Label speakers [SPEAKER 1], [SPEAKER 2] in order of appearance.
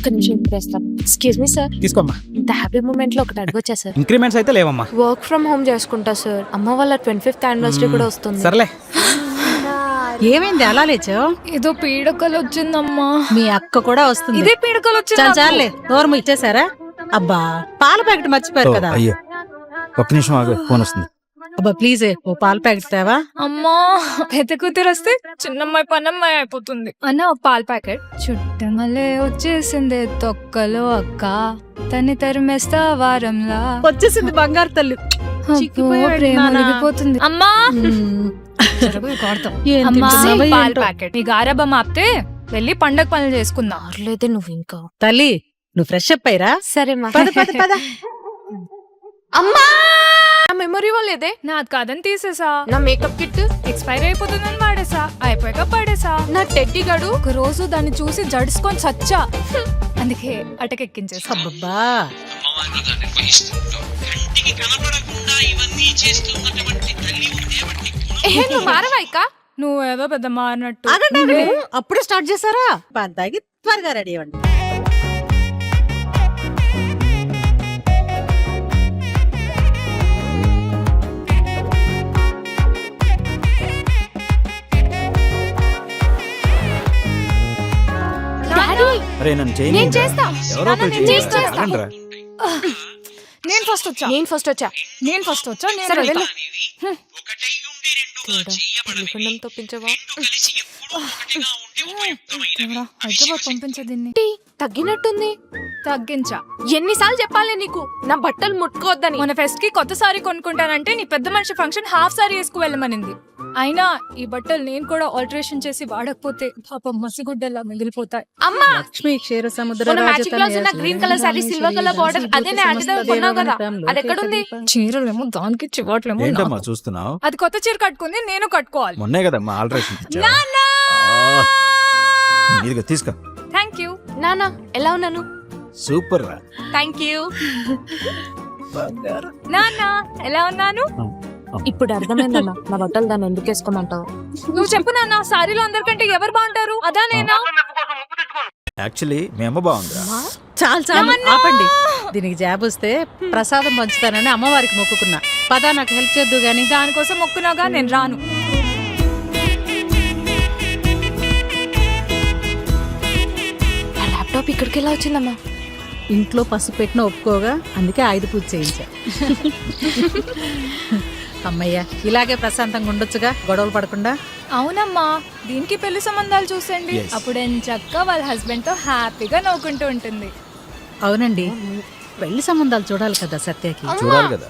[SPEAKER 1] ఒక్క నిమిషం చేస్తాను. ఎక్స్క్యూజ్ మీ సార్,
[SPEAKER 2] తీసుకోమ్మా.
[SPEAKER 1] ఇంత హ్యాపీ మూమెంట్ లో ఒకటి అడగొచ్చా సార్?
[SPEAKER 2] ఇంక్రిమెంట్స్ అయితే లేవమ్మా.
[SPEAKER 1] వర్క్ ఫ్రమ్ హోమ్ చేసుకుంటా సార్. అమ్మ వాళ్ళ 25th యానివర్సరీ కూడా వస్తుంది.
[SPEAKER 2] సర్లే.
[SPEAKER 3] ఏమైంది అలా లేచావు?
[SPEAKER 4] ఏదో పీడకలు వచ్చిందమ్మా.
[SPEAKER 3] మీ అక్క కూడా వస్తుంది.
[SPEAKER 4] ఇదే పీడకలు వచ్చింది.
[SPEAKER 3] చాలే నోరు ఇచ్చేసారా? అబ్బా పాల ప్యాకెట్ మర్చిపోయారు కదా.
[SPEAKER 2] అయ్యో ఒక్క నిమిషం ఆగు, ఫోన్ వస్తుంది.
[SPEAKER 3] అబ్బా ప్లీజ్ ఓ పాల ప్యాకెట్ తేవా?
[SPEAKER 4] అమ్మా పెద్ద కూతురు వస్తే చిన్నమ్మాయి పన్నమ్మాయి అయిపోతుంది అన్న. ఒక పాల ప్యాకెట్. చుట్టమలే వచ్చేసింది తొక్కలో అక్క, తని తరిమేస్తా వారంలా.
[SPEAKER 3] వచ్చేసింది బంగారు తల్లి.
[SPEAKER 4] ప్రేమ మునిగిపోతుంది. అమ్మా అమ్మా పాల ప్యాకెట్. నీ గారాబం ఆపితే వెళ్ళి పండగ పనులు చేసుకుందాం.
[SPEAKER 1] పర్లేదే నువ్వు ఇంకా.
[SPEAKER 3] తల్లి నువ్వు ఫ్రెష్ అప్ అయ్యరా?
[SPEAKER 1] సరే మా
[SPEAKER 3] పద పద పద.
[SPEAKER 1] అమ్మా మెమొరీ వాళ్ళేదే.
[SPEAKER 4] నాది కాదని తీసేసా.
[SPEAKER 1] నా మేకప్ కిట్
[SPEAKER 4] ఎక్స్పైర్ అయిపోతుందని వాడేసా. అయిపోయాక పడేసా.
[SPEAKER 1] నా టెడ్డీ గడు
[SPEAKER 4] ఒక రోజు దాన్ని చూసి జడుచుకొని చచ్చా. అందుకే అటకెక్కించేసా.
[SPEAKER 3] అబ్బబ్బా
[SPEAKER 1] నువ్వు మారవా ఇక?
[SPEAKER 4] నువ్వేదో పెద్ద మారినట్టు.
[SPEAKER 3] ఆగండి ఆగండి. అప్పుడే స్టార్ట్ చేశారా? పాలు తాగి త్వరగా రెడీ అవ్వండి.
[SPEAKER 2] అరే నన్ను
[SPEAKER 1] నేను చేస్తా.
[SPEAKER 2] ఎవరో ఒకరు
[SPEAKER 1] నేను
[SPEAKER 2] చేయిస్తారు.
[SPEAKER 1] చేస్తా.
[SPEAKER 2] అనండ్రా.
[SPEAKER 4] నేను ఫస్ట్ వచ్చా.
[SPEAKER 1] నేను ఫస్ట్ వచ్చా. సరే
[SPEAKER 4] నేను
[SPEAKER 1] వెళ్ళు. తెలియకుండా తప్పించవా?
[SPEAKER 4] హైదరాబాద్ పంపించే దీన్ని.
[SPEAKER 1] టీ తగ్గినట్టుంది.
[SPEAKER 4] తగ్గించా.
[SPEAKER 1] ఎన్నిసార్లు చెప్పాలి నీకు నా బట్టలు ముట్టుకోవద్దని?
[SPEAKER 4] మన ఫెస్ట్ కి కొత్త సారీ కొనుక్కుంటానంటే నీ పెద్ద మనిషి ఫంక్షన్ హాఫ్ సారీ వేసుకు వెళ్ళమనింది. అయినా ఈ బట్టలు నేను కూడా ఆల్టరేషన్ చేసి వాడకపోతే పాపం మసిగుడ్డలా మిగిలిపోతాయి.
[SPEAKER 1] అమ్మా
[SPEAKER 3] లక్ష్మి క్షీర సముద్ర
[SPEAKER 1] మొన్న మ్యాచింగ్ బ్లౌజ్ ఉన్న green colour sorry silver colour border అదే నేను ఆంటీ దగ్గర కొన్నావు కదా, అది ఎక్కడుంది?
[SPEAKER 4] చీరలేమో దానికి చివాట్లేమో
[SPEAKER 2] ఏంటమ్మా చూస్తున్నావు?
[SPEAKER 4] అది కొత్త చీర కట్టుకుంది, నేను కట్టుకోవాలి.
[SPEAKER 2] మొన్నే కదమ్మా ఆల్టరేషన్ ఇదిగో తీసుకో.
[SPEAKER 4] Thank you.
[SPEAKER 1] నానా ఎలా ఉన్నాను?
[SPEAKER 2] సూపర్ రా.
[SPEAKER 1] Thank you.
[SPEAKER 4] నాన్న ఎలా ఉన్నాను?
[SPEAKER 1] ఇప్పుడు అర్థమైందన్నా నా బట్టలు దాన్ని ఎందుకు వేసుకోమంటావు?
[SPEAKER 4] నువ్వు చెప్పు నాన్న, సారీలో అందరికంటే ఎవరు బాగుంటారు? అదా నేనా?
[SPEAKER 2] యాక్చువల్లీ మీ అమ్మ బాగుందిరా.
[SPEAKER 3] చాలు చాలు ఆపండి. దీనికి జాబ్ వస్తే ప్రసాదం పంచుతానని అమ్మవారికి మొక్కుకున్నా. పదా నాకు హెల్ప్ చేద్దు గాని.
[SPEAKER 4] దానికోసం మొక్కునాగా నేను రాను.
[SPEAKER 1] ఆ ల్యాప్టాప్ ఇక్కడికి ఎలా వచ్చిందమ్మా?
[SPEAKER 3] ఇంట్లో పసుపు పెట్టిన ఒప్పుకోగా, అందుకే ఆయుధ పూజ చేయించా. అమ్మయ్య ఇలాగే ప్రశాంతంగా ఉండొచ్చుగా, గొడవలు పడకుండా.
[SPEAKER 4] అవునమ్మా, దీనికి పెళ్లి సంబంధాలు చూసండి.
[SPEAKER 2] Yes.
[SPEAKER 4] అప్పుడు చక్కగా వాళ్ళ హస్బెండ్ తో హ్యాపీగా నవ్వుకుంటూ ఉంటుంది.
[SPEAKER 3] అవునండి, పెళ్లి సంబంధాలు చూడాలి కదా సత్యకి.
[SPEAKER 2] చూడాలి కదా.